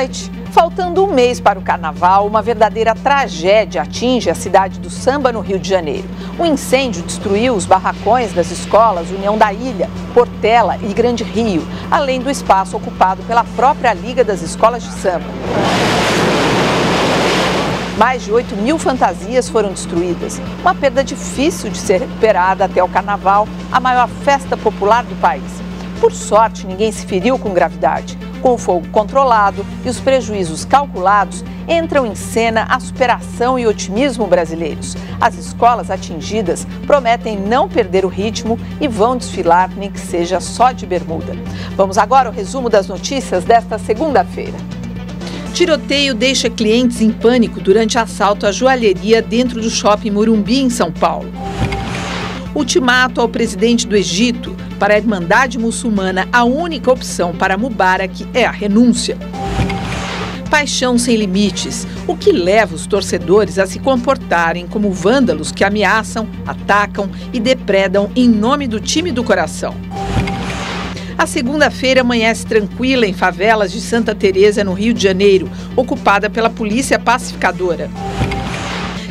noite. Faltando um mês para o carnaval, uma verdadeira tragédia atinge a cidade do samba no Rio de Janeiro. Um incêndio destruiu os barracões das escolas União da Ilha, Portela e Grande Rio, além do espaço ocupado pela própria Liga das Escolas de Samba. Mais de 8.000 fantasias foram destruídas, uma perda difícil de ser recuperada até o carnaval, a maior festa popular do país. Por sorte, ninguém se feriu com gravidade. Com o fogo controlado e os prejuízos calculados, entram em cena a superação e otimismo brasileiros. As escolas atingidas prometem não perder o ritmo e vão desfilar, nem que seja só de bermuda. Vamos agora ao resumo das notícias desta segunda-feira. Tiroteio deixa clientes em pânico durante assalto à joalheria dentro do Shopping Morumbi, em São Paulo. Ultimato ao presidente do Egito. Para a Irmandade Muçulmana, a única opção para Mubarak é a renúncia. Paixão sem limites, o que leva os torcedores a se comportarem como vândalos que ameaçam, atacam e depredam em nome do time do coração. A segunda-feira amanhece tranquila em favelas de Santa Teresa, no Rio de Janeiro, ocupada pela polícia pacificadora.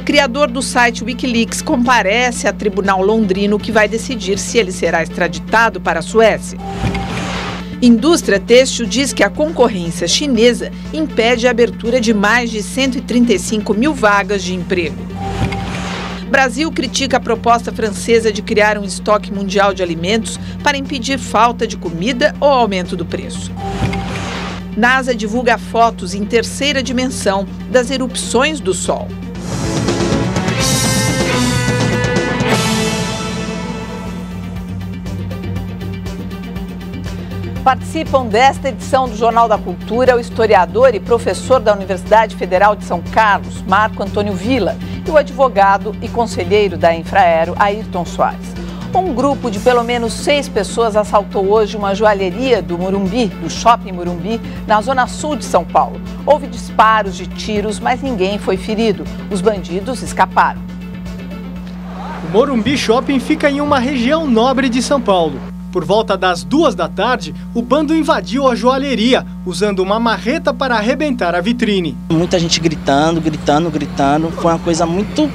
Criador do site Wikileaks comparece a tribunal londrino que vai decidir se ele será extraditado para a Suécia. Indústria têxtil diz que a concorrência chinesa impede a abertura de mais de 135 mil vagas de emprego. Brasil critica a proposta francesa de criar um estoque mundial de alimentos para impedir falta de comida ou aumento do preço. NASA divulga fotos em terceira dimensão das erupções do Sol. Participam desta edição do Jornal da Cultura o historiador e professor da Universidade Federal de São Carlos, Marco Antônio Villa, e o advogado e conselheiro da Infraero, Ayrton Soares. Um grupo de pelo menos 6 pessoas assaltou hoje uma joalheria do Morumbi, do Shopping Morumbi, na zona sul de São Paulo. Houve disparos de tiros, mas ninguém foi ferido. Os bandidos escaparam. O Morumbi Shopping fica em uma região nobre de São Paulo. Por volta das 2 da tarde, o bando invadiu a joalheria, usando uma marreta para arrebentar a vitrine. Muita gente gritando. Foi uma coisa muito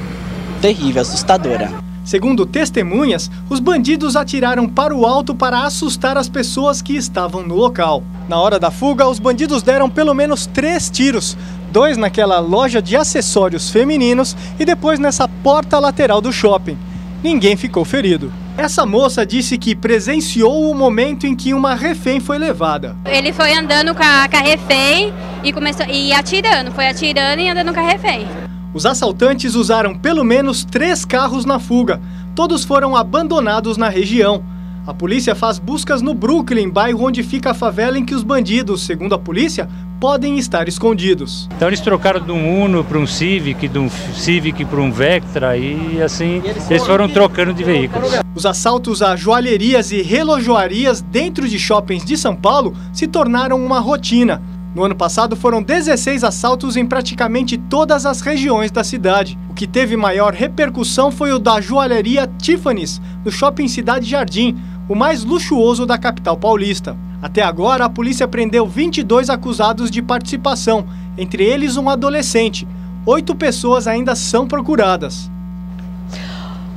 terrível, assustadora. Segundo testemunhas, os bandidos atiraram para o alto para assustar as pessoas que estavam no local. Na hora da fuga, os bandidos deram pelo menos 3 tiros. 2 naquela loja de acessórios femininos e depois nessa porta lateral do shopping. Ninguém ficou ferido. Essa moça disse que presenciou o momento em que uma refém foi levada. Ele foi andando com a refém e começou atirando. Foi atirando e andando com a refém. Os assaltantes usaram pelo menos 3 carros na fuga. Todos foram abandonados na região. A polícia faz buscas no Brooklyn, bairro onde fica a favela em que os bandidos, segundo a polícia, podem estar escondidos. Então eles trocaram de um Uno para um Civic, de um Civic para um Vectra e assim eles foram trocando de veículos. Os assaltos a joalherias e relojoarias dentro de shoppings de São Paulo se tornaram uma rotina. No ano passado foram 16 assaltos em praticamente todas as regiões da cidade. O que teve maior repercussão foi o da joalheria Tiffany's, no shopping Cidade Jardim, o mais luxuoso da capital paulista. Até agora, a polícia prendeu 22 acusados de participação, entre eles um adolescente. 8 pessoas ainda são procuradas.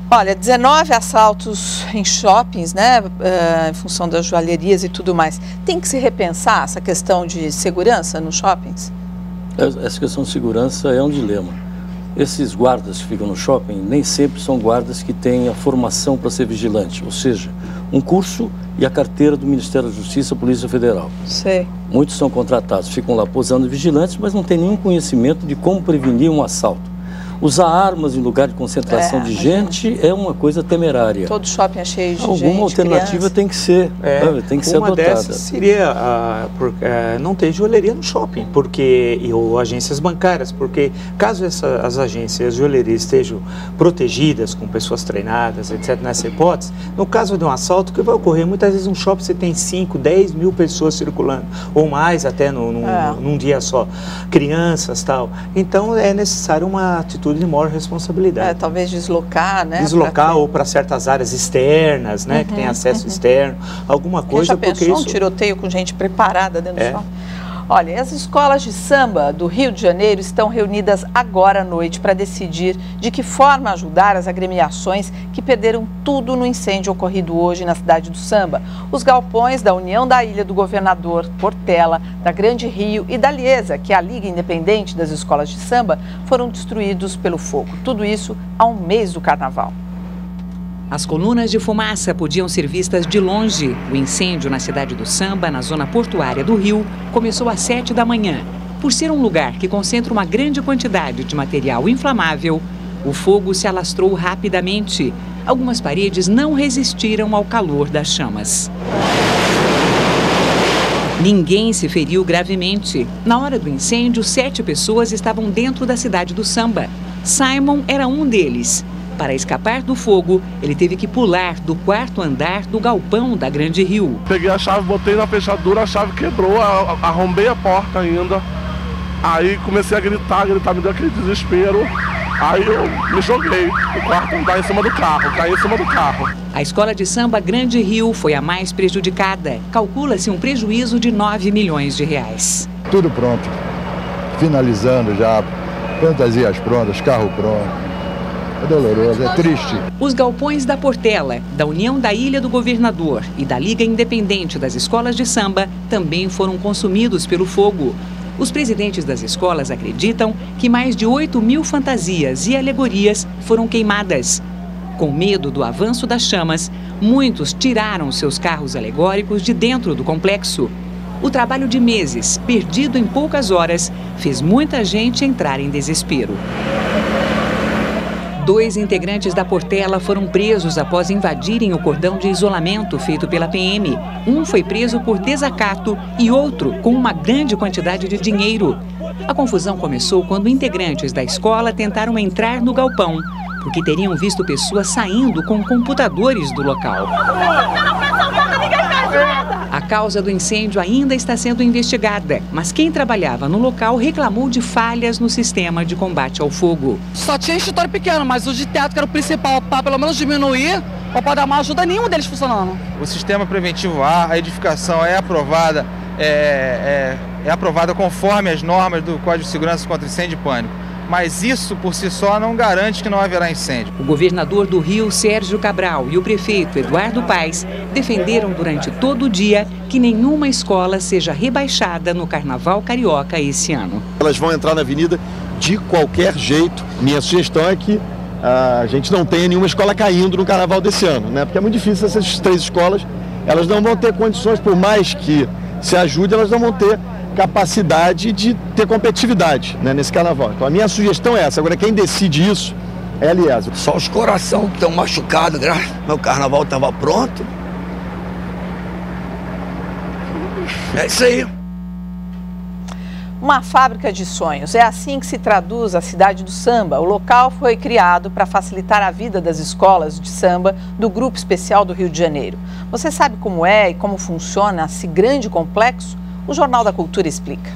Olha, 19 assaltos em shoppings, né, em função das joalherias e tudo mais. Tem que se repensar essa questão de segurança nos shoppings? Essa questão de segurança é um dilema. Esses guardas que ficam no shopping nem sempre são guardas que têm a formação para ser vigilante, ou seja, um curso e a carteira do Ministério da Justiça, Polícia Federal. Sei. Muitos são contratados, ficam lá posando vigilantes, mas não têm nenhum conhecimento de como prevenir um assalto. Usar armas em lugar de concentração de gente é uma coisa temerária. Todo shopping é cheio de gente, alguma alternativa criança. Tem que ser, tem que ser adotada. Uma dessas seria não ter joalheria no shopping, ou agências bancárias, porque caso as agências joalherias estejam protegidas, com pessoas treinadas, etc., nessa hipótese, no caso de um assalto, o que vai ocorrer? Muitas vezes um shopping você tem 5, 10 mil pessoas circulando, ou mais até num dia só, crianças e tal. Então é necessário uma atitude de maior responsabilidade. Talvez deslocar, né? Deslocar ou para certas áreas externas, né? Que tem acesso externo, alguma coisa. Já pensou um tiroteio com gente preparada dentro do shopping? Olha, as escolas de samba do Rio de Janeiro estão reunidas agora à noite para decidir de que forma ajudar as agremiações que perderam tudo no incêndio ocorrido hoje na cidade do samba. Os galpões da União da Ilha do Governador, Portela, da Grande Rio e da Liesa, que é a Liga Independente das Escolas de Samba, foram destruídos pelo fogo. Tudo isso há um mês do carnaval. As colunas de fumaça podiam ser vistas de longe. O incêndio na cidade do samba, na zona portuária do Rio, começou às 7 da manhã. Por ser um lugar que concentra uma grande quantidade de material inflamável, o fogo se alastrou rapidamente. Algumas paredes não resistiram ao calor das chamas. Ninguém se feriu gravemente. Na hora do incêndio, 7 pessoas estavam dentro da cidade do samba. Simon era um deles. Para escapar do fogo, ele teve que pular do 4º andar do galpão da Grande Rio. Peguei a chave, botei na fechadura, a chave quebrou, arrombei a porta ainda. Aí comecei a gritar, me deu aquele desespero. Aí eu me joguei do 4º andar em cima do carro, caí em cima do carro. A escola de samba Grande Rio foi a mais prejudicada. Calcula-se um prejuízo de 9 milhões de reais. Tudo pronto, finalizando já, fantasias prontas, carro pronto. É doloroso, é triste. Os galpões da Portela, da União da Ilha do Governador e da Liga Independente das Escolas de Samba também foram consumidos pelo fogo. Os presidentes das escolas acreditam que mais de 8.000 fantasias e alegorias foram queimadas. Com medo do avanço das chamas, muitos tiraram seus carros alegóricos de dentro do complexo. O trabalho de meses, perdido em poucas horas, fez muita gente entrar em desespero. 2 integrantes da Portela foram presos após invadirem o cordão de isolamento feito pela PM. Um foi preso por desacato e outro com uma grande quantidade de dinheiro. A confusão começou quando integrantes da escola tentaram entrar no galpão, porque teriam visto pessoas saindo com computadores do local. A causa do incêndio ainda está sendo investigada, mas quem trabalhava no local reclamou de falhas no sistema de combate ao fogo. Só tinha extintor pequeno, mas o de teto, que era o principal, para pelo menos diminuir, ou para dar uma ajuda, nenhum deles funcionando. O sistema preventivo A, a edificação é aprovada, é aprovada conforme as normas do Código de Segurança contra Incêndio e Pânico. Mas isso, por si só, não garante que não haverá incêndio. O governador do Rio, Sérgio Cabral, e o prefeito, Eduardo Paes, defenderam durante todo o dia que nenhuma escola seja rebaixada no Carnaval Carioca esse ano. Elas vão entrar na avenida de qualquer jeito. Minha sugestão é que a gente não tenha nenhuma escola caindo no Carnaval desse ano, né? Porque é muito difícil essas 3 escolas, elas não vão ter condições, por mais que se ajude, elas não vão ter capacidade de ter competitividade, né, nesse carnaval. Então a minha sugestão é essa. Agora quem decide isso é a Liesa. Só os coração que estão machucados, meu carnaval estava pronto. É isso aí. Uma fábrica de sonhos. É assim que se traduz a cidade do samba. O local foi criado para facilitar a vida das escolas de samba do Grupo Especial do Rio de Janeiro. Você sabe como é e como funciona esse grande complexo? O Jornal da Cultura explica.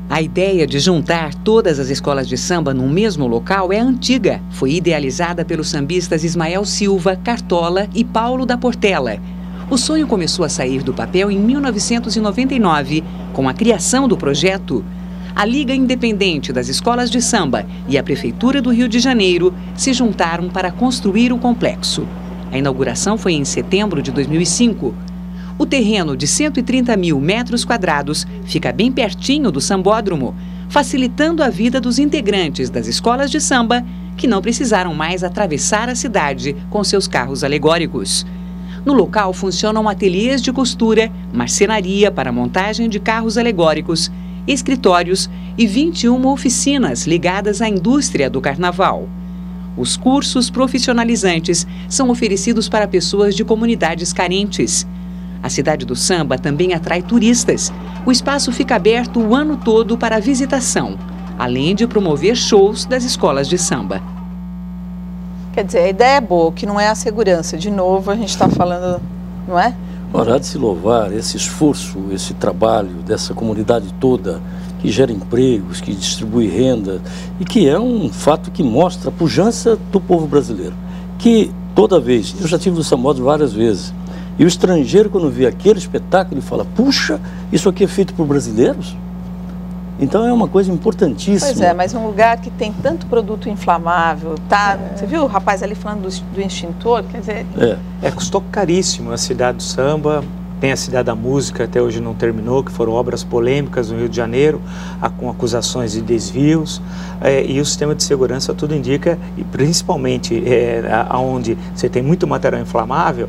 A ideia de juntar todas as escolas de samba num mesmo local é antiga. Foi idealizada pelos sambistas Ismael Silva, Cartola e Paulo da Portela. O sonho começou a sair do papel em 1999, com a criação do projeto. A Liga Independente das Escolas de Samba e a Prefeitura do Rio de Janeiro se juntaram para construir o complexo. A inauguração foi em setembro de 2005. O terreno de 130.000 metros quadrados fica bem pertinho do sambódromo, facilitando a vida dos integrantes das escolas de samba que não precisaram mais atravessar a cidade com seus carros alegóricos. No local funcionam ateliês de costura, marcenaria para montagem de carros alegóricos, escritórios e 21 oficinas ligadas à indústria do carnaval. Os cursos profissionalizantes são oferecidos para pessoas de comunidades carentes. A cidade do samba também atrai turistas. O espaço fica aberto o ano todo para visitação, além de promover shows das escolas de samba. Quer dizer, a ideia é boa, que não é a segurança. De novo, a gente está falando, não é? Ora, há de se louvar esse esforço, esse trabalho dessa comunidade toda, que gera empregos, que distribui renda, e que é um fato que mostra a pujança do povo brasileiro. Que toda vez, eu já tive no sambódromo várias vezes, E o estrangeiro, quando vê aquele espetáculo, ele fala, puxa, isso aqui é feito por brasileiros? Então é uma coisa importantíssima. Pois é, mas um lugar que tem tanto produto inflamável, tá? Você viu o rapaz ali falando do extintor? Quer dizer... Custou caríssimo a cidade do samba. Tem a Cidade da Música, até hoje não terminou, que foram obras polêmicas no Rio de Janeiro, com acusações de desvios, e o sistema de segurança tudo indica, e principalmente onde você tem muito material inflamável,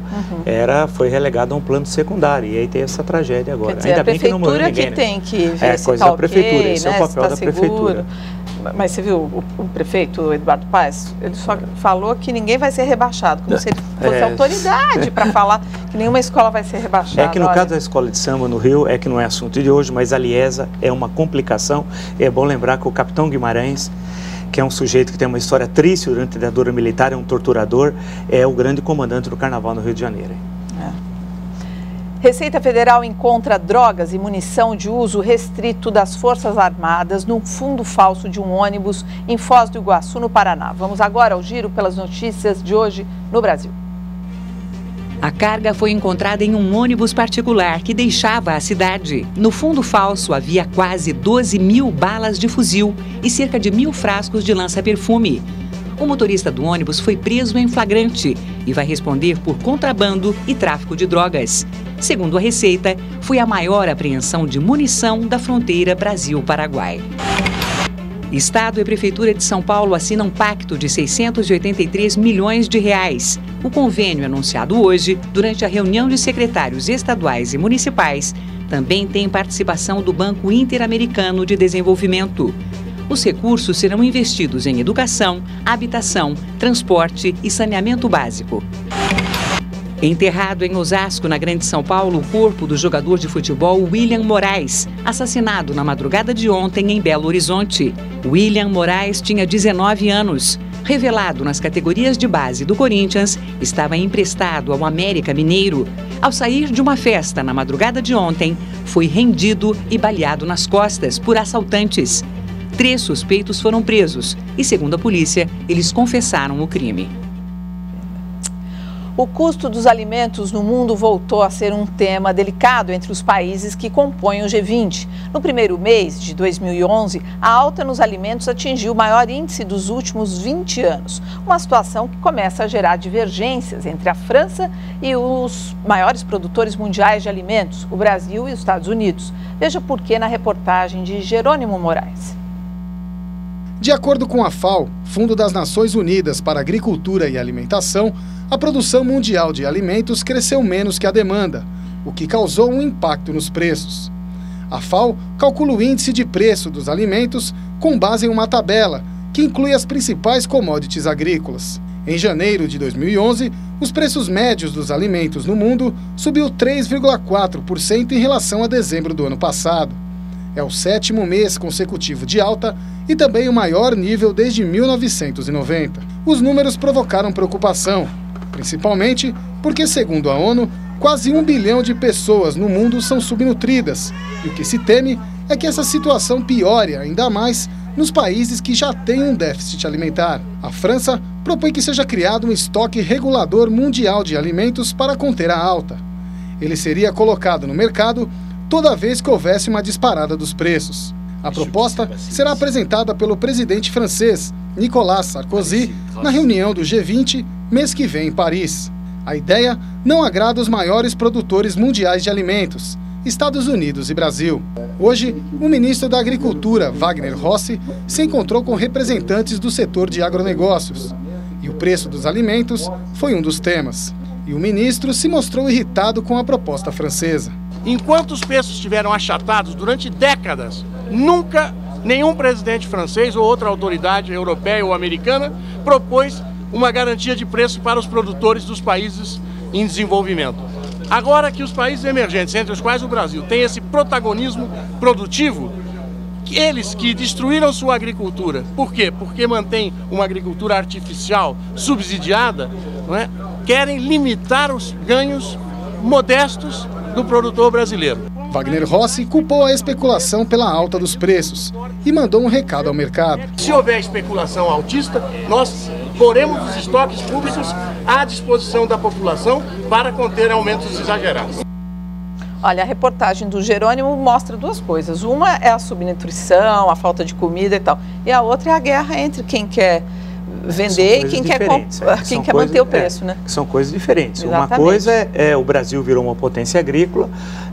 foi relegado a um plano secundário, e aí tem essa tragédia agora. Quer dizer, ainda bem que não morreu ninguém, tem que ver se coisa tá da prefeitura, okay, esse é o papel da prefeitura. Mas você viu o prefeito Eduardo Paes? Ele só falou que ninguém vai ser rebaixado, como se ele fosse autoridade para falar que nenhuma escola vai ser rebaixada. É que no caso da escola de samba no Rio, que não é assunto de hoje, mas a Liesa é uma complicação. É bom lembrar que o capitão Guimarães, que é um sujeito que tem uma história triste durante a ditadura militar, é um torturador, é o grande comandante do carnaval no Rio de Janeiro. Receita Federal encontra drogas e munição de uso restrito das Forças Armadas no fundo falso de um ônibus em Foz do Iguaçu, no Paraná. Vamos agora ao giro pelas notícias de hoje no Brasil. A carga foi encontrada em um ônibus particular que deixava a cidade. No fundo falso havia quase 12 mil balas de fuzil e cerca de 1.000 frascos de lança-perfume. O motorista do ônibus foi preso em flagrante e vai responder por contrabando e tráfico de drogas. Segundo a Receita, foi a maior apreensão de munição da fronteira Brasil-Paraguai. Estado e Prefeitura de São Paulo assinam um pacto de 683 milhões de reais. O convênio, anunciado hoje, durante a reunião de secretários estaduais e municipais, também tem participação do Banco Interamericano de Desenvolvimento. Os recursos serão investidos em educação, habitação, transporte e saneamento básico. Enterrado em Osasco, na Grande São Paulo, o corpo do jogador de futebol William Moraes, assassinado na madrugada de ontem em Belo Horizonte. William Moraes tinha 19 anos. Revelado nas categorias de base do Corinthians, estava emprestado ao América Mineiro. Ao sair de uma festa na madrugada de ontem, foi rendido e baleado nas costas por assaltantes. 3 suspeitos foram presos e, segundo a polícia, eles confessaram o crime. O custo dos alimentos no mundo voltou a ser um tema delicado entre os países que compõem o G20. No primeiro mês de 2011, a alta nos alimentos atingiu o maior índice dos últimos 20 anos. Uma situação que começa a gerar divergências entre a França e os maiores produtores mundiais de alimentos, o Brasil e os Estados Unidos. Veja por quê na reportagem de Jerônimo Moraes. De acordo com a FAO, Fundo das Nações Unidas para a Agricultura e Alimentação, a produção mundial de alimentos cresceu menos que a demanda, o que causou um impacto nos preços. A FAO calcula o índice de preço dos alimentos com base em uma tabela que inclui as principais commodities agrícolas. Em janeiro de 2011, os preços médios dos alimentos no mundo subiu 3,4% em relação a dezembro do ano passado. É o 7º mês consecutivo de alta e também o maior nível desde 1990. Os números provocaram preocupação, principalmente porque, segundo a ONU, quase 1 bilhão de pessoas no mundo são subnutridas. E o que se teme é que essa situação piore ainda mais nos países que já têm um déficit alimentar. A França propõe que seja criado um estoque regulador mundial de alimentos para conter a alta. Ele seria colocado no mercado toda vez que houvesse uma disparada dos preços. A proposta será apresentada pelo presidente francês, Nicolas Sarkozy, na reunião do G20, mês que vem em Paris. A ideia não agrada os maiores produtores mundiais de alimentos, Estados Unidos e Brasil. Hoje, o ministro da Agricultura, Wagner Rossi, se encontrou com representantes do setor de agronegócios. E o preço dos alimentos foi um dos temas. E o ministro se mostrou irritado com a proposta francesa. Enquanto os preços estiveram achatados durante décadas, nunca nenhum presidente francês ou outra autoridade europeia ou americana propôs uma garantia de preço para os produtores dos países em desenvolvimento. Agora que os países emergentes, entre os quais o Brasil, têm esse protagonismo produtivo, eles que destruíram sua agricultura, por quê? Porque mantém uma agricultura artificial, subsidiada, não é? Querem limitar os ganhos modestos do produtor brasileiro. Wagner Rossi culpou a especulação pela alta dos preços e mandou um recado ao mercado. Se houver especulação altista, nós poremos os estoques públicos à disposição da população para conter aumentos exagerados. Olha, a reportagem do Jerônimo mostra duas coisas. Uma é a subnutrição, a falta de comida e tal. E a outra é a guerra entre quem quer vender e quem quer manter o preço, né? São coisas diferentes. Exatamente. Uma coisa é o Brasil virou uma potência agrícola,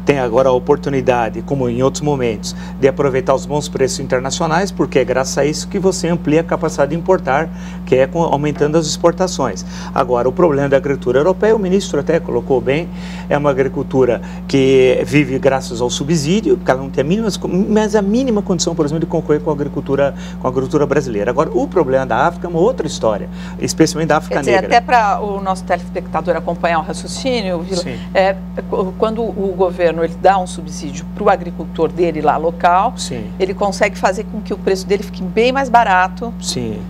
tem agora a oportunidade, como em outros momentos, de aproveitar os bons preços internacionais, porque é graças a isso que você amplia a capacidade de importar, que é aumentando as exportações. Agora, o problema da agricultura europeia, o ministro até colocou bem, é uma agricultura que vive graças ao subsídio, porque ela não tem a mínima condição, por exemplo, de concorrer com a agricultura brasileira. Agora, o problema da África é uma outra história, especialmente da África negra. Até para o nosso telespectador acompanhar o raciocínio, Vila, quando o governo ele dá um subsídio para o agricultor dele lá local, ele consegue fazer com que o preço dele fique bem mais barato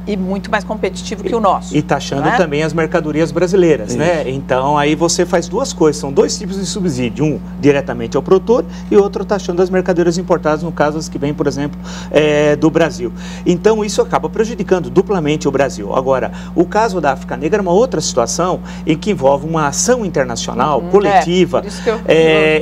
e muito mais competitivo que o nosso. E taxando também as mercadorias brasileiras, né? Então, aí você faz duas coisas, são dois tipos de subsídio, um diretamente ao produtor e outro taxando as mercadorias importadas, no caso as que vêm, por exemplo, do Brasil. Então, isso acaba prejudicando duplamente o Brasil. Agora, o caso da África Negra é uma outra situação em que envolve uma ação internacional, coletiva,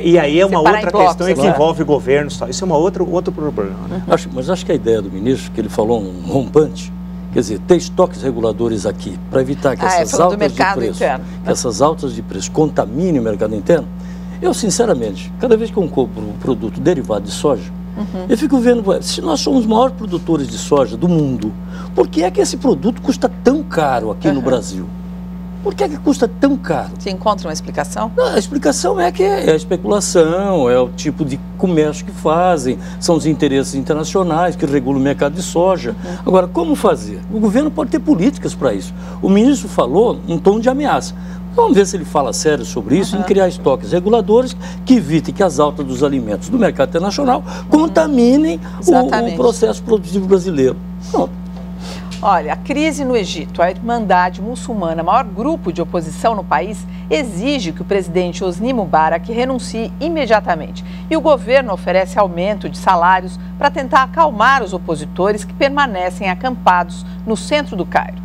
e aí é uma outra questão que envolve governos, isso é outro problema. Né? Mas acho que a ideia do ministro, que ele falou um rompante, quer dizer, ter estoques reguladores aqui para evitar que essas altas de preço contaminem o mercado interno. Eu, sinceramente, cada vez que eu compro um produto derivado de soja, eu fico vendo, se nós somos os maiores produtores de soja do mundo, por que é que esse produto custa tão caro aqui no Brasil? Por que é que custa tão caro? Você encontra uma explicação? Não, a explicação é que é a especulação, é o tipo de comércio que fazem, são os interesses internacionais que regulam o mercado de soja. Agora, como fazer? O governo pode ter políticas para isso. O ministro falou em tom de ameaça. Vamos ver se ele fala sério sobre isso, em criar estoques reguladores que evitem que as altas dos alimentos do mercado internacional contaminem o processo produtivo brasileiro. Pronto. Olha, a crise no Egito, a Irmandade Muçulmana, maior grupo de oposição no país, exige que o presidente Hosni Mubarak renuncie imediatamente. E o governo oferece aumento de salários para tentar acalmar os opositores que permanecem acampados no centro do Cairo.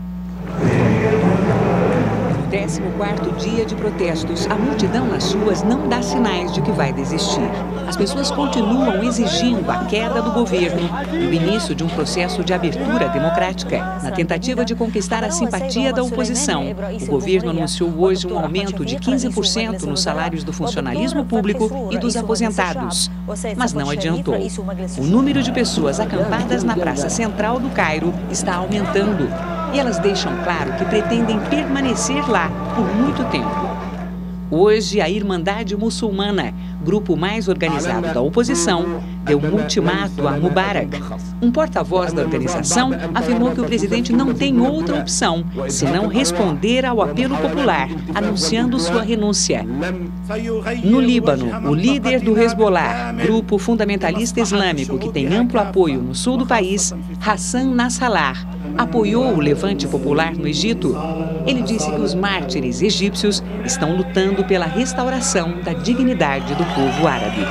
No 14º dia de protestos, a multidão nas ruas não dá sinais de que vai desistir. As pessoas continuam exigindo a queda do governo e o início de um processo de abertura democrática. Na tentativa de conquistar a simpatia da oposição, o governo anunciou hoje um aumento de 15% nos salários do funcionalismo público e dos aposentados. Mas não adiantou. O número de pessoas acampadas na praça central do Cairo está aumentando. E elas deixam claro que pretendem permanecer lá por muito tempo. Hoje, a Irmandade Muçulmana, grupo mais organizado da oposição, deu um ultimato a Mubarak. Um porta-voz da organização afirmou que o presidente não tem outra opção senão responder ao apelo popular, anunciando sua renúncia. No Líbano, o líder do Hezbollah, grupo fundamentalista islâmico que tem amplo apoio no sul do país, Hassan Nasrallah, apoiou o levante popular no Egito. Ele disse que os mártires egípcios estão lutando pela restauração da dignidade do povo árabe.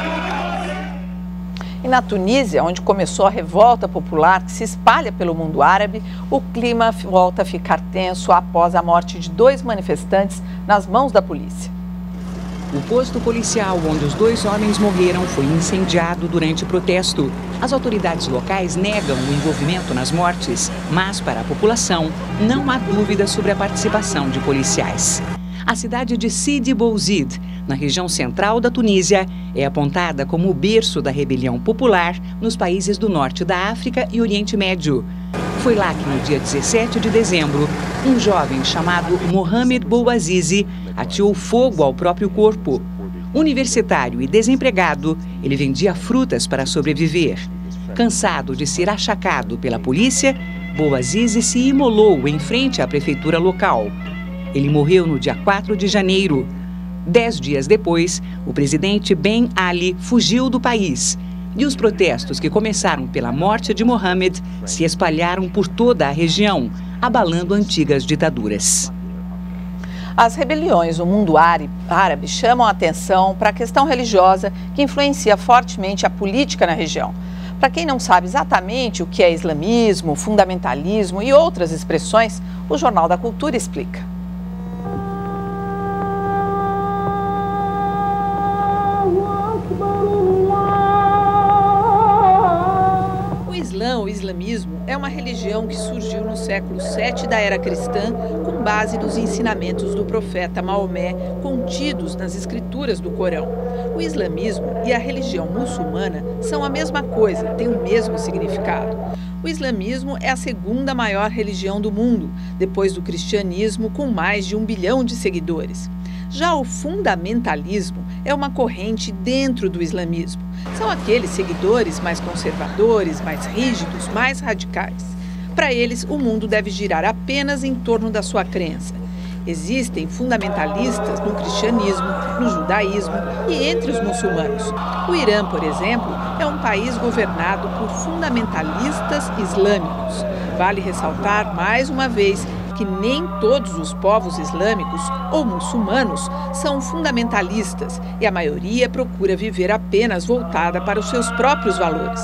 E na Tunísia, onde começou a revolta popular que se espalha pelo mundo árabe, o clima volta a ficar tenso após a morte de 2 manifestantes nas mãos da polícia. O posto policial onde os 2 homens morreram foi incendiado durante o protesto. As autoridades locais negam o envolvimento nas mortes, mas para a população não há dúvida sobre a participação de policiais. A cidade de Sidi Bouzid, na região central da Tunísia, é apontada como o berço da rebelião popular nos países do norte da África e Oriente Médio. Foi lá que, no dia 17 de dezembro, um jovem chamado Mohamed Bouazizi ateou fogo ao próprio corpo. Universitário e desempregado, ele vendia frutas para sobreviver. Cansado de ser achacado pela polícia, Bouazizi se imolou em frente à prefeitura local. Ele morreu no dia 4 de janeiro. 10 dias depois, o presidente Ben Ali fugiu do país. E os protestos que começaram pela morte de Mohamed se espalharam por toda a região, abalando antigas ditaduras. As rebeliões no mundo árabe chamam a atenção para a questão religiosa que influencia fortemente a política na região. Para quem não sabe exatamente o que é islamismo, fundamentalismo e outras expressões, o Jornal da Cultura explica. O islamismo é uma religião que surgiu no século VII da era cristã com base nos ensinamentos do profeta Maomé contidos nas escrituras do Corão. O islamismo e a religião muçulmana são a mesma coisa, têm o mesmo significado. O islamismo é a segunda maior religião do mundo, depois do cristianismo, com mais de 1 bilhão de seguidores. Já o fundamentalismo é uma corrente dentro do islamismo. São aqueles seguidores mais conservadores, mais rígidos, mais radicais. Para eles, o mundo deve girar apenas em torno da sua crença. Existem fundamentalistas no cristianismo, no judaísmo e entre os muçulmanos. O Irã, por exemplo, é um país governado por fundamentalistas islâmicos. Vale ressaltar, mais uma vez, que nem todos os povos islâmicos ou muçulmanos são fundamentalistas e a maioria procura viver apenas voltada para os seus próprios valores.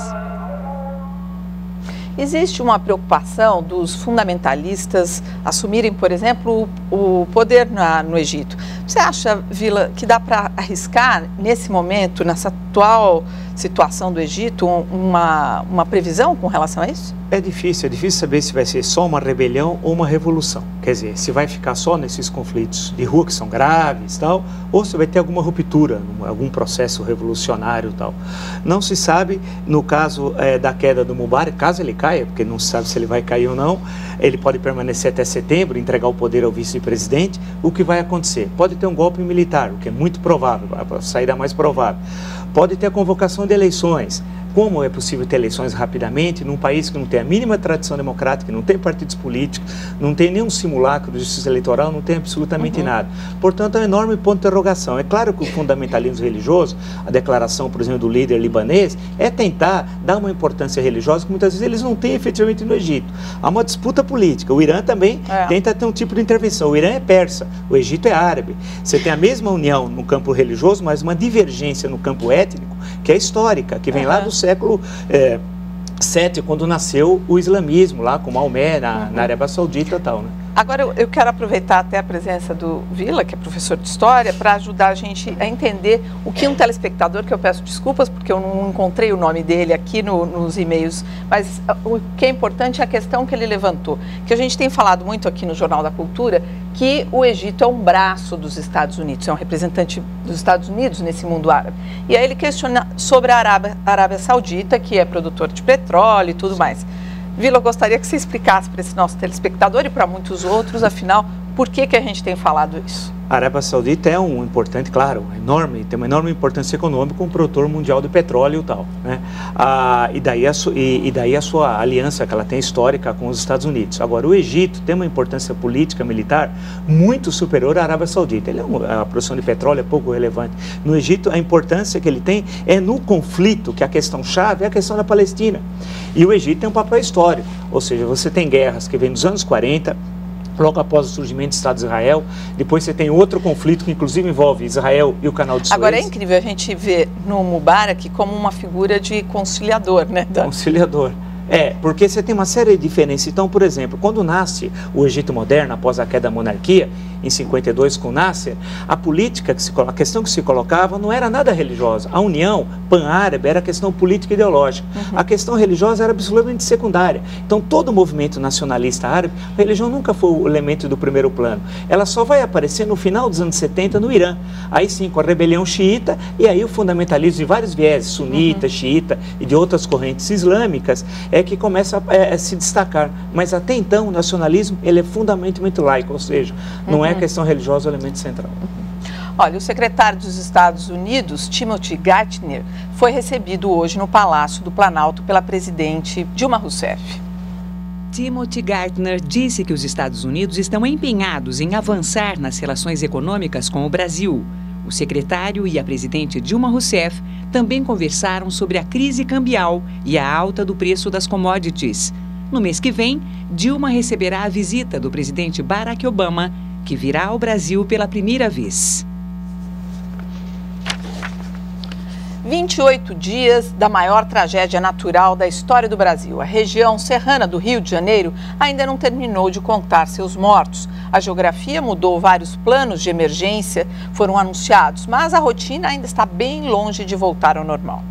Existe uma preocupação dos fundamentalistas assumirem, por exemplo, o poder no Egito. Você acha, Vila, que dá para arriscar, nesse momento, nessa atual situação do Egito, uma previsão com relação a isso? É difícil saber se vai ser só uma rebelião ou uma revolução. Quer dizer, se vai ficar só nesses conflitos de rua que são graves, tal, ou se vai ter alguma ruptura, algum processo revolucionário, tal. Não se sabe, no caso da queda do Mubarak, caso ele caia, porque não se sabe se ele vai cair ou não, ele pode permanecer até setembro, entregar o poder ao vice-presidente. O que vai acontecer? Pode ter um golpe militar, o que é muito provável, a saída mais provável. Pode ter a convocação de eleições. Como é possível ter eleições rapidamente num país que não tem a mínima tradição democrática, não tem partidos políticos, não tem nenhum simulacro de justiça eleitoral, não tem absolutamente nada. Portanto, é um enorme ponto de interrogação. É claro que o fundamentalismo religioso, a declaração, por exemplo, do líder libanês, é tentar dar uma importância religiosa que muitas vezes eles não têm efetivamente no Egito. Há uma disputa política. O Irã também tenta ter um tipo de intervenção. O Irã é persa, o Egito é árabe. Você tem a mesma união no campo religioso, mas uma divergência no campo étnico, que é histórica, que vem lá do século VII, quando nasceu o islamismo, lá com Maomé, na Arábia Saudita e tal, né? Agora, eu quero aproveitar até a presença do Vila, que é professor de História, para ajudar a gente a entender o que um telespectador, que eu peço desculpas porque eu não encontrei o nome dele aqui nos e-mails, mas o que é importante é a questão que ele levantou, que a gente tem falado muito aqui no Jornal da Cultura, que o Egito é um braço dos Estados Unidos, é um representante dos Estados Unidos nesse mundo árabe. E aí ele questiona sobre a Arábia Saudita, que é produtor de petróleo e tudo mais. Vila, eu gostaria que você explicasse para esse nosso telespectador e para muitos outros, afinal, por que a gente tem falado isso? A Arábia Saudita é um importante, claro, enorme, tem uma enorme importância econômica como produtor mundial de petróleo e tal, né? E daí a sua aliança que ela tem histórica com os Estados Unidos. Agora, o Egito tem uma importância política, militar, muito superior à Arábia Saudita. A produção de petróleo é pouco relevante. No Egito, a importância que ele tem é no conflito, que a questão chave é a questão da Palestina. E o Egito tem um papel histórico, ou seja, você tem guerras que vêm dos anos 40, logo após o surgimento do Estado de Israel. Depois você tem outro conflito que inclusive envolve Israel e o Canal de Suez. Agora é incrível a gente ver no Mubarak como uma figura de conciliador, né? Conciliador. Porque você tem uma série de diferenças. Então, por exemplo, quando nasce o Egito moderno, após a queda da monarquia, em 52 com Nasser, a política, a questão que se colocava não era nada religiosa. A união pan-árabe era questão política e ideológica. A questão religiosa era absolutamente secundária. Então, todo o movimento nacionalista árabe, a religião nunca foi o elemento do primeiro plano. Ela só vai aparecer no final dos anos 70 no Irã. Aí sim, com a rebelião xiita, e aí o fundamentalismo de vários vieses, sunita, xiita e de outras correntes islâmicas, é que começa a se destacar. Mas até então, o nacionalismo ele é fundamentalmente laico, ou seja, não é a questão religiosa o elemento central. Olha, o secretário dos Estados Unidos, Timothy Geithner, foi recebido hoje no Palácio do Planalto pela presidente Dilma Rousseff. Timothy Geithner disse que os Estados Unidos estão empenhados em avançar nas relações econômicas com o Brasil. O secretário e a presidente Dilma Rousseff também conversaram sobre a crise cambial e a alta do preço das commodities. No mês que vem, Dilma receberá a visita do presidente Barack Obama que virá ao Brasil pela primeira vez. 28 dias da maior tragédia natural da história do Brasil. A região serrana do Rio de Janeiro ainda não terminou de contar seus mortos. A geografia mudou, vários planos de emergência foram anunciados, mas a rotina ainda está bem longe de voltar ao normal.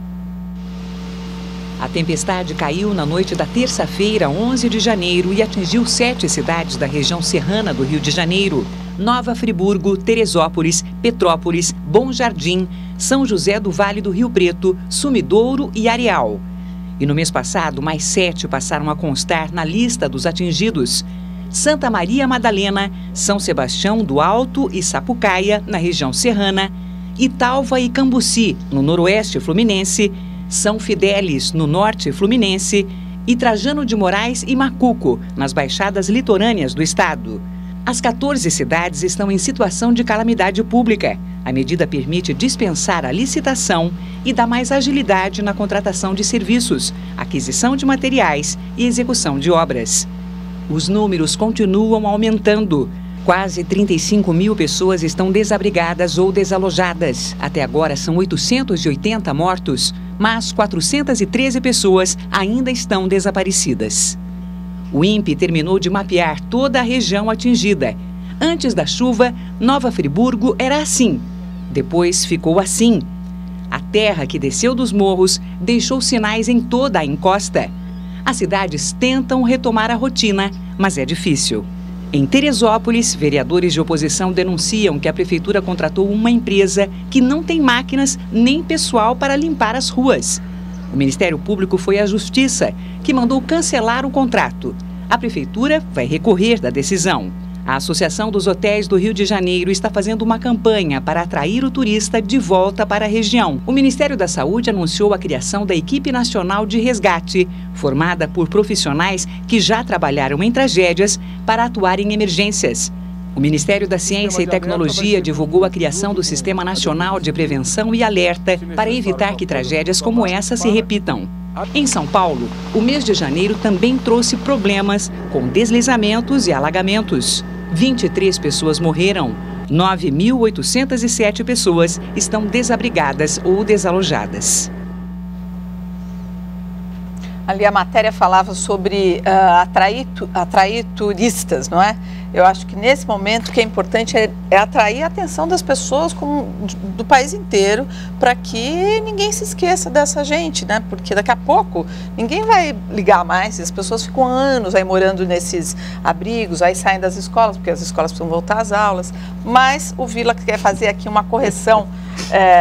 A tempestade caiu na noite da terça-feira, 11 de janeiro, e atingiu 7 cidades da região serrana do Rio de Janeiro: Nova Friburgo, Teresópolis, Petrópolis, Bom Jardim, São José do Vale do Rio Preto, Sumidouro e Areal. E no mês passado, mais 7 passaram a constar na lista dos atingidos: Santa Maria Madalena, São Sebastião do Alto e Sapucaia, na região serrana, Italva e Cambuci, no noroeste fluminense, São Fidélis, no norte fluminense, e Trajano de Moraes e Macuco, nas baixadas litorâneas do estado. As 14 cidades estão em situação de calamidade pública. A medida permite dispensar a licitação e dá mais agilidade na contratação de serviços, aquisição de materiais e execução de obras. Os números continuam aumentando. Quase 35 mil pessoas estão desabrigadas ou desalojadas. Até agora são 880 mortos, mas 413 pessoas ainda estão desaparecidas. O INPE terminou de mapear toda a região atingida. Antes da chuva, Nova Friburgo era assim. Depois ficou assim. A terra que desceu dos morros deixou sinais em toda a encosta. As cidades tentam retomar a rotina, mas é difícil. Em Teresópolis, vereadores de oposição denunciam que a prefeitura contratou uma empresa que não tem máquinas nem pessoal para limpar as ruas. O Ministério Público foi à Justiça, que mandou cancelar o contrato. A prefeitura vai recorrer da decisão. A Associação dos Hotéis do Rio de Janeiro está fazendo uma campanha para atrair o turista de volta para a região. O Ministério da Saúde anunciou a criação da Equipe Nacional de Resgate, formada por profissionais que já trabalharam em tragédias para atuar em emergências. O Ministério da Ciência e Tecnologia divulgou a criação do Sistema Nacional de Prevenção e Alerta para evitar que tragédias como essa se repitam. Em São Paulo, o mês de janeiro também trouxe problemas com deslizamentos e alagamentos. 23 pessoas morreram. 9.807 pessoas estão desabrigadas ou desalojadas. Ali a matéria falava sobre atrair turistas, não é? Eu acho que nesse momento o que é importante é atrair a atenção das pessoas do país inteiro, para que ninguém se esqueça dessa gente, né? Porque daqui a pouco ninguém vai ligar mais, as pessoas ficam anos aí morando nesses abrigos, aí saem das escolas, porque as escolas precisam voltar às aulas. Mas o Vila quer fazer aqui uma correção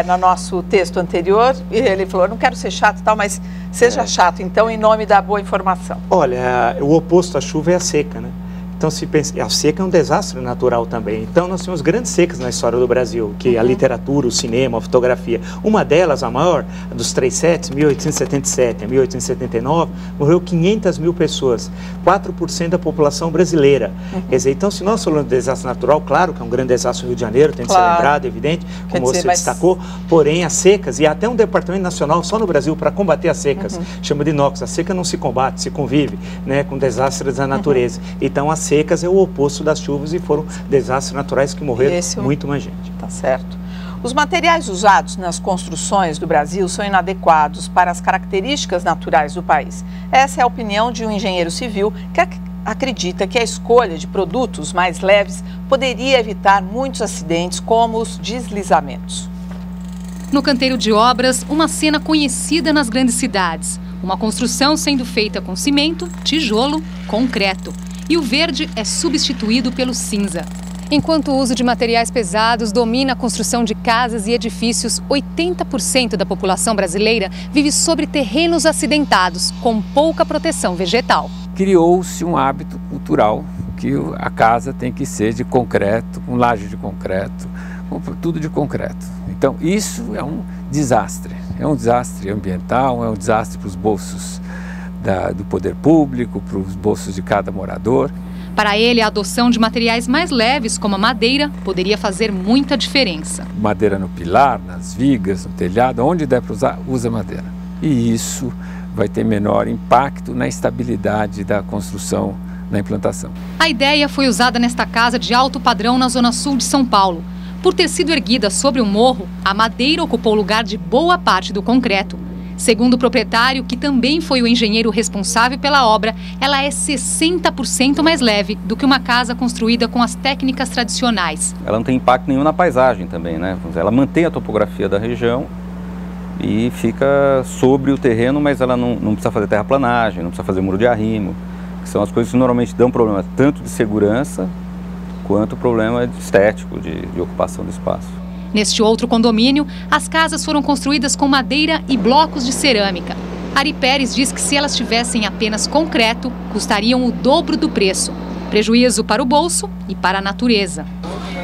no nosso texto anterior, e ele falou: não quero ser chato e tal, mas seja chato, então, em nome da boa informação. Olha, o oposto à chuva é a seca, né? Então, se pensa, a seca é um desastre natural também. Então, nós temos grandes secas na história do Brasil, que a literatura, o cinema, a fotografia. Uma delas, a maior, a dos 3 setes, 1877 a 1879, morreu 500 mil pessoas, 4% da população brasileira. Quer dizer, então, se nós falamos de desastre natural, claro que é um grande desastre no Rio de Janeiro, tem de ser lembrado, evidente, como você destacou, porém, as secas, e até um departamento nacional só no Brasil para combater as secas, chama de NOx. A seca não se combate, se convive, né, com desastres da natureza. Então, as secas é o oposto das chuvas, e foram desastres naturais que morreram muito mais gente. Tá certo. Os materiais usados nas construções do Brasil são inadequados para as características naturais do país. Essa é a opinião de um engenheiro civil que acredita que a escolha de produtos mais leves poderia evitar muitos acidentes, como os deslizamentos. No canteiro de obras, uma cena conhecida nas grandes cidades. Uma construção sendo feita com cimento, tijolo, concreto. E o verde é substituído pelo cinza. Enquanto o uso de materiais pesados domina a construção de casas e edifícios, 80% da população brasileira vive sobre terrenos acidentados, com pouca proteção vegetal. Criou-se um hábito cultural que a casa tem que ser de concreto, com laje de concreto, com tudo de concreto. Então isso é um desastre ambiental, é um desastre para os bolsos do poder público, para os bolsos de cada morador. Para ele, a adoção de materiais mais leves, como a madeira, poderia fazer muita diferença. Madeira no pilar, nas vigas, no telhado, onde der para usar, usa madeira. E isso vai ter menor impacto na estabilidade da construção na implantação. A ideia foi usada nesta casa de alto padrão na zona sul de São Paulo. Por ter sido erguida sobre um morro, a madeira ocupou lugar de boa parte do concreto. Segundo o proprietário, que também foi o engenheiro responsável pela obra, ela é 60% mais leve do que uma casa construída com as técnicas tradicionais. Ela não tem impacto nenhum na paisagem também, né? Ela mantém a topografia da região e fica sobre o terreno, mas ela não precisa fazer terraplanagem, não precisa fazer muro de arrimo, que são as coisas que normalmente dão problema tanto de segurança quanto problema estético, de ocupação do espaço. Neste outro condomínio, as casas foram construídas com madeira e blocos de cerâmica. Ari Pérez diz que se elas tivessem apenas concreto, custariam o dobro do preço. Prejuízo para o bolso e para a natureza.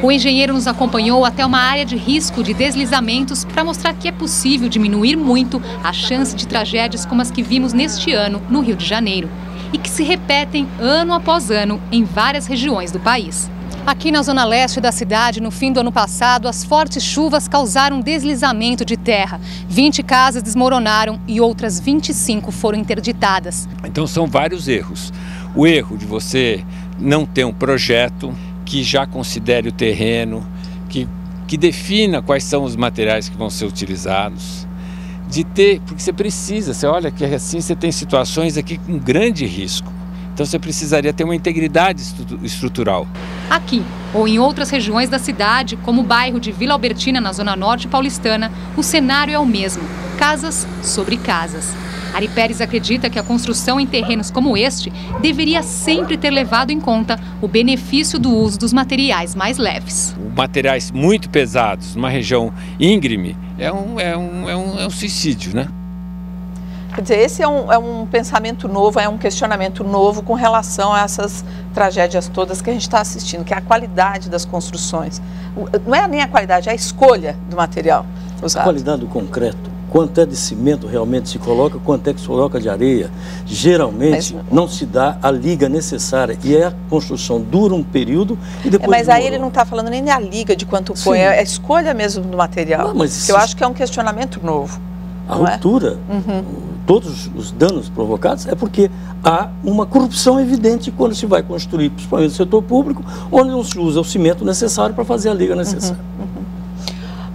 O engenheiro nos acompanhou até uma área de risco de deslizamentos para mostrar que é possível diminuir muito a chance de tragédias como as que vimos neste ano no Rio de Janeiro e que se repetem ano após ano em várias regiões do país. Aqui na zona leste da cidade, no fim do ano passado, as fortes chuvas causaram deslizamento de terra. 20 casas desmoronaram e outras 25 foram interditadas. Então são vários erros. O erro de você não ter um projeto que já considere o terreno, que defina quais são os materiais que vão ser utilizados. De ter, porque você precisa, você olha que assim você tem situações aqui com grande risco. Então você precisaria ter uma integridade estrutural. Aqui, ou em outras regiões da cidade, como o bairro de Vila Albertina, na zona norte paulistana, o cenário é o mesmo, casas sobre casas. Ari Pérez acredita que a construção em terrenos como este deveria sempre ter levado em conta o benefício do uso dos materiais mais leves. Materiais muito pesados numa região íngreme é um suicídio, né? Quer dizer, esse é um pensamento novo, é um questionamento novo com relação a essas tragédias todas que a gente está assistindo, que é a qualidade das construções. Não é nem a qualidade, é a escolha do material usado. A qualidade do concreto, quanto é de cimento realmente se coloca, quanto é que se coloca de areia. Geralmente não se dá a liga necessária e a construção dura um período e depois... Mas aí ele não está falando nem da liga de quanto põe, é a escolha mesmo do material. Que eu acho que é um questionamento novo. A ruptura, todos os danos provocados é porque há uma corrupção evidente quando se vai construir, principalmente no setor público, onde não se usa o cimento necessário para fazer a liga necessária.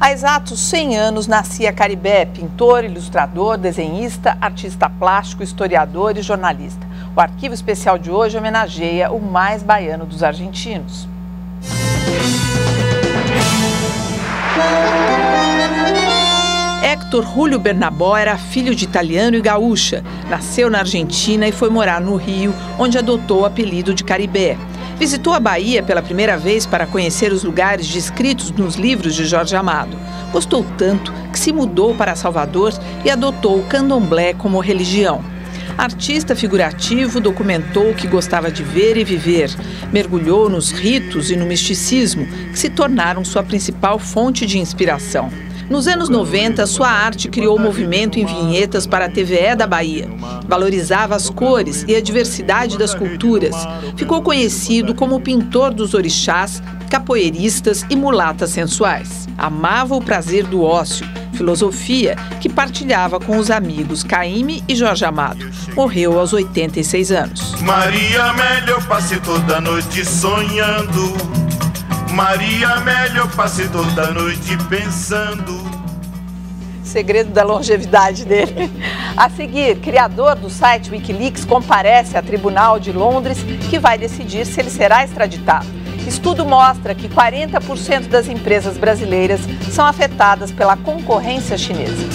Há exatos 100 anos nascia Caribé, pintor, ilustrador, desenhista, artista plástico, historiador e jornalista. O Arquivo Especial de hoje homenageia o mais baiano dos argentinos. Héctor Julio Bernabó era filho de italiano e gaúcha. Nasceu na Argentina e foi morar no Rio, onde adotou o apelido de Caribé. Visitou a Bahia pela primeira vez para conhecer os lugares descritos nos livros de Jorge Amado. Gostou tanto que se mudou para Salvador e adotou o candomblé como religião. Artista figurativo, documentou o que gostava de ver e viver. Mergulhou nos ritos e no misticismo, que se tornaram sua principal fonte de inspiração. Nos anos 90, sua arte criou movimento em vinhetas para a TVE da Bahia. Valorizava as cores e a diversidade das culturas. Ficou conhecido como o pintor dos orixás, capoeiristas e mulatas sensuais. Amava o prazer do ócio, filosofia que partilhava com os amigos Caymmi e Jorge Amado. Morreu aos 86 anos. Maria Amélia, eu passei toda a noite sonhando. Maria Amélia, eu passei toda a noite pensando. Segredo da longevidade dele. A seguir, criador do site Wikileaks comparece a Tribunal de Londres, que vai decidir se ele será extraditado. Estudo mostra que 40% das empresas brasileiras são afetadas pela concorrência chinesa.